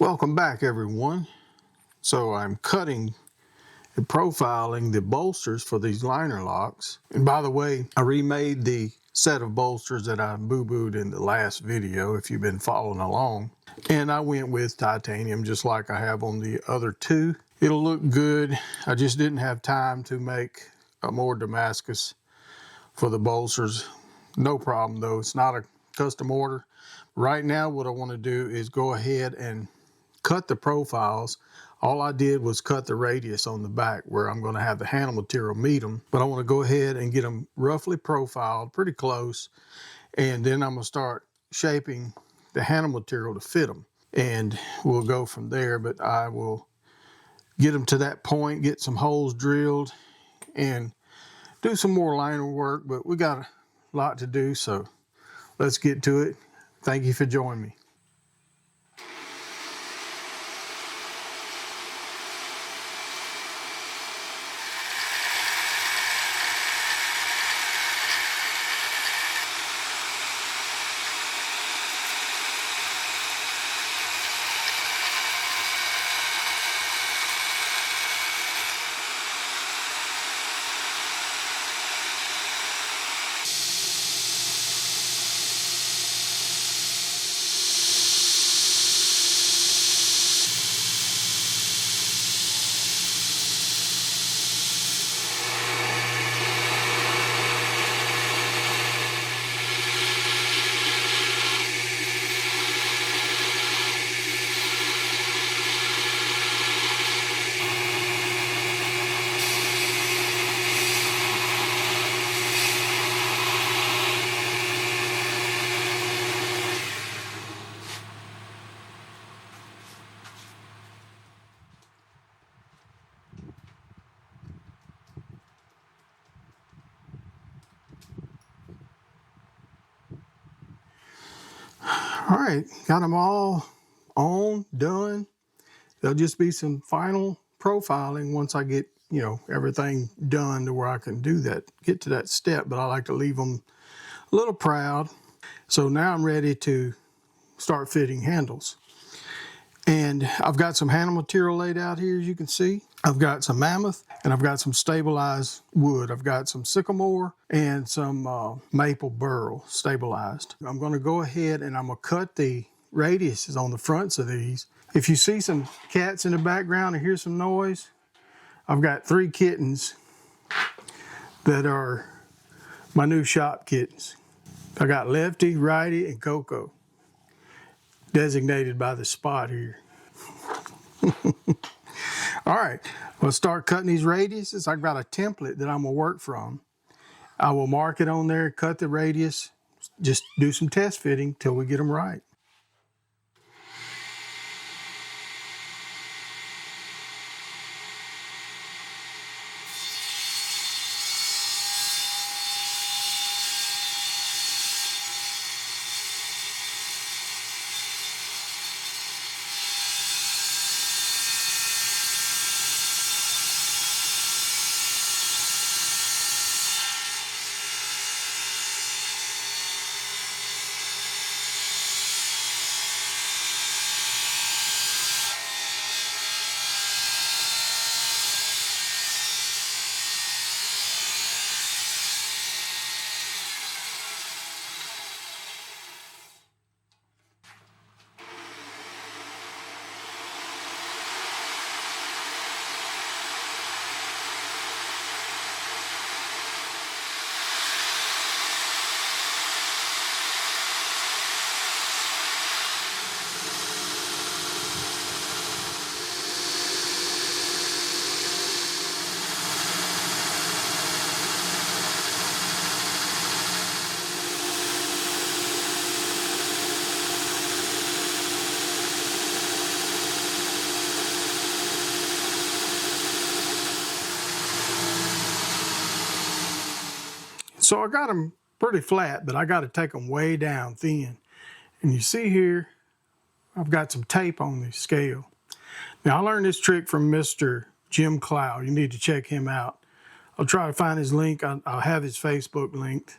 Welcome back, everyone. So I'm cutting and profiling the bolsters for these liner locks. And by the way, I remade the set of bolsters that I boo-booed in the last video, if you've been following along. And I went with titanium, just like I have on the other two. It'll look good. I just didn't have time to make a more Damascus for the bolsters. No problem though, it's not a custom order. Right now what I want to do is go ahead and cut the profiles. All I did was cut the radius on the back where I'm going to have the handle material meet them, but I want to go ahead and get them roughly profiled, pretty close, and then I'm going to start shaping the handle material to fit them, and we'll go from there. But I will get them to that point, get some holes drilled, and do some more liner work, but we got a lot to do, so let's get to it. Thank you for joining me. All right, got them all on, done. There'll just be some final profiling once I get, everything done to where I can do that, get to that step, but I like to leave them a little proud. So now I'm ready to start fitting handles. And I've got some handle material laid out here, as you can see. I've got some mammoth, and I've got some stabilized wood. I've got some sycamore and some maple burl stabilized. I'm gonna go ahead and I'm gonna cut the radiuses on the fronts of these. If you see some cats in the background or hear some noise, I've got 3 kittens that are my new shop kittens. I got Lefty, Righty, and Coco, designated by the spot here. All right, let's start cutting these radiuses. I've got a template that I'm gonna work from. I will mark it on there, cut the radius, just do some test fitting till we get them right. So I got them pretty flat, but I got to take them way down thin. And you see here, I've got some tape on the scale. Now I learned this trick from Mr. Jim Cloud. You need to check him out. I'll try to find his link. I'll have his Facebook linked.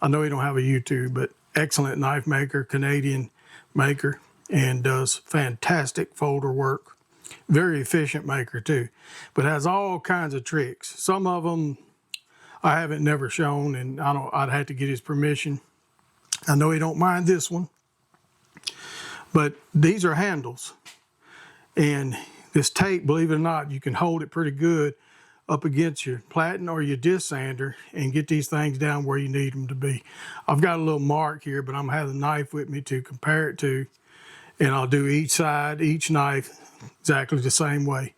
I know he don't have a YouTube, but excellent knife maker, Canadian maker. and does fantastic folder work. Very efficient maker too, but has all kinds of tricks. Some of them I haven't never shown, and I'd have to get his permission. I know he don't mind this one, but these are handles, and this tape, believe it or not, you can hold it pretty good up against your platen or your disc sander and get these things down where you need them to be. I've got a little mark here, but I'm gonna have the knife with me to compare it to, and I'll do each side, each knife exactly the same way.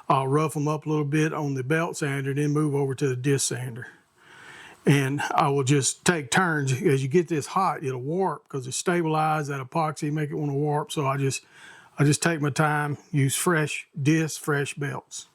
I'll rough them up a little bit on the belt sander, then move over to the disc sander. And I will just take turns. As you get this hot, it'll warp because it's stabilized, that epoxy make it want to warp. So I just take my time, use fresh discs, fresh belts.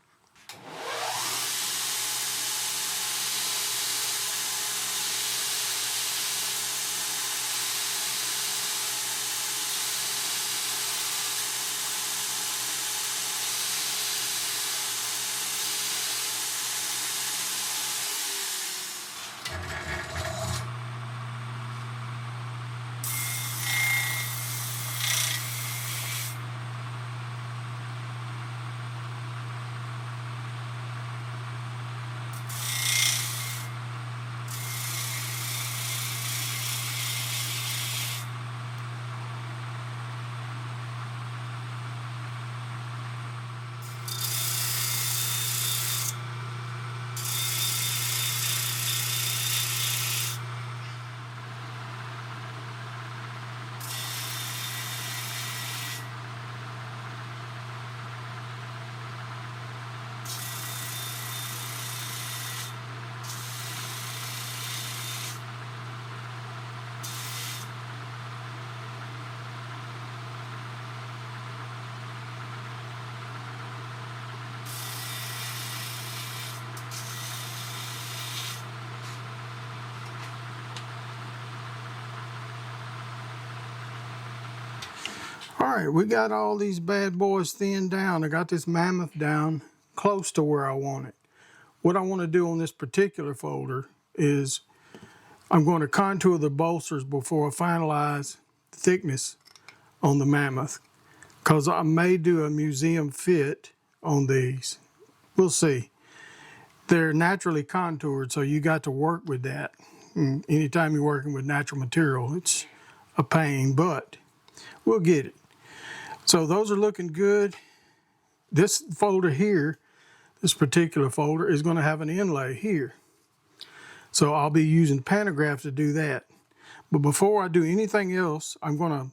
All right, we got all these bad boys thinned down. I got this mammoth down close to where I want it. What I want to do on this particular folder is I'm going to contour the bolsters before I finalize the thickness on the mammoth, because I may do a museum fit on these. We'll see. They're naturally contoured, so you got to work with that. And anytime you're working with natural material, it's a pain, but we'll get it. So those are looking good. This folder here, this particular folder, is going to have an inlay here. So I'll be using pantograph to do that. But before I do anything else, I'm going to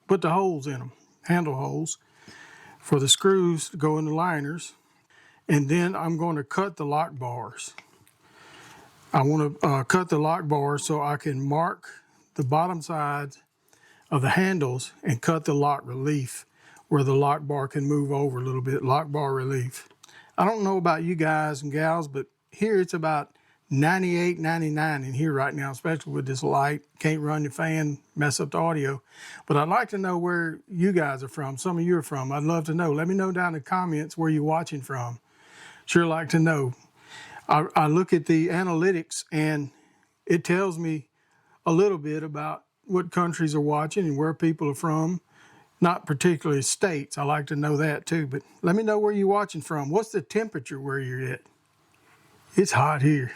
put the holes in them, handle holes, for the screws to go in the liners. And then I'm going to cut the lock bars. I want to cut the lock bars so I can mark the bottom sides of the handles and cut the lock relief where the lock bar can move over a little bit, lock bar relief. I don't know about you guys and gals, but here it's about 98, 99 in here right now, especially with this light. Can't run the fan, mess up the audio. But I'd like to know where you guys are from, some of you are from. I'd love to know. Let me know down in the comments where you're watching from. Sure like to know. I look at the analytics and it tells me a little bit about what countries are watching and where people are from. Not particularly states. I like to know that too, but let me know where you're watching from. What's the temperature where you're at? It's hot here.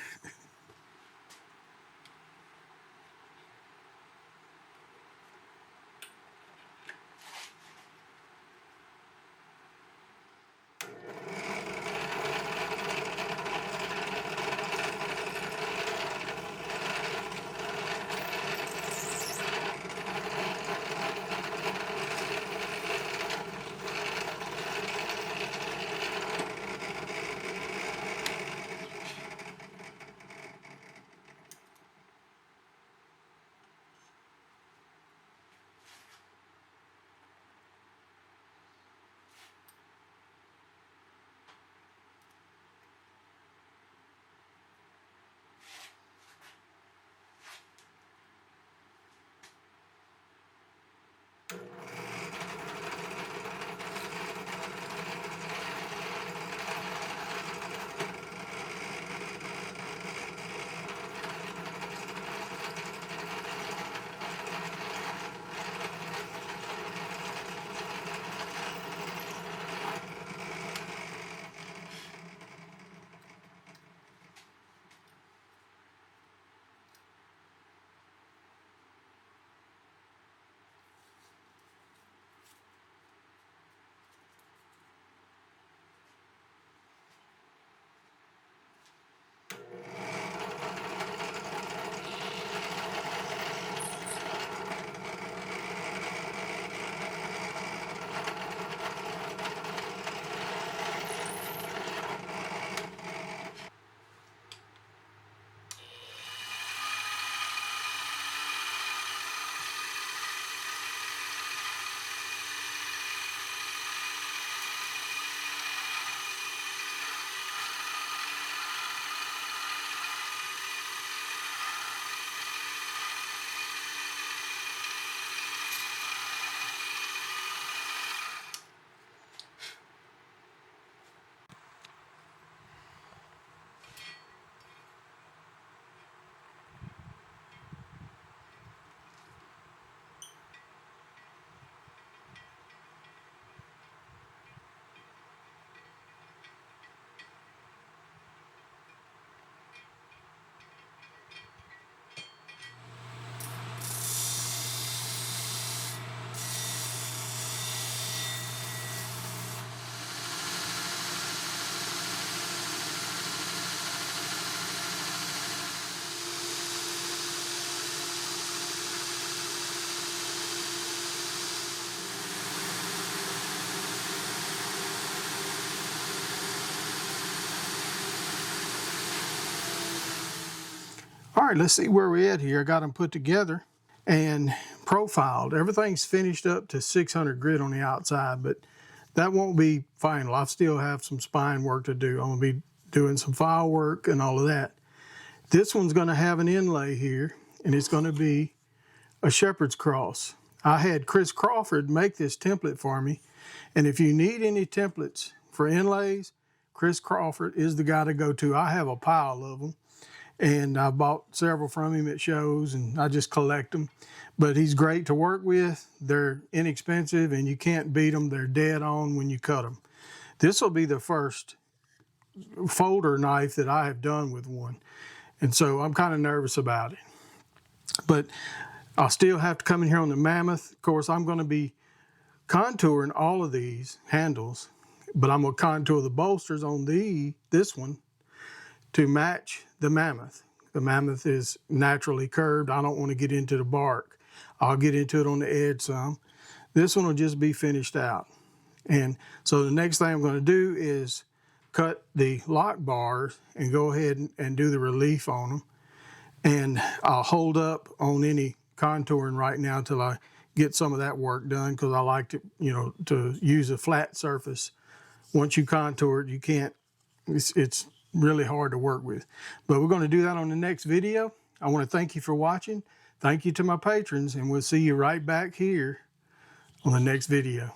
All right, let's see where we're at here. I got them put together and profiled. Everything's finished up to 600 grit on the outside, but that won't be final. I still have some spine work to do. I'm gonna be doing some file work and all of that. This one's gonna have an inlay here, and it's gonna be a shepherd's cross. I had Chris Crawford make this template for me, and if you need any templates for inlays, Chris Crawford is the guy to go to. I have a pile of them, and I bought several from him at shows, and I just collect them. But he's great to work with. They're inexpensive, and you can't beat them. They're dead on when you cut them. This will be the first folder knife that I have done with one, and so I'm kind of nervous about it. But I'll still have to come in here on the Mammoth. Of course, I'm going to be contouring all of these handles, but I'm going to contour the bolsters on this one to match the Mammoth. The Mammoth is naturally curved. I don't want to get into the bark. I'll get into it on the edge some. This one will just be finished out. And so the next thing I'm going to do is cut the lock bars and go ahead and do the relief on them. And I'll hold up on any contouring right now until I get some of that work done, because I like to, to use a flat surface. Once you contour it, you can't, it's really hard to work with. But we're going to do that on the next video. I want to thank you for watching. Thank you to my patrons, and we'll see you right back here on the next video.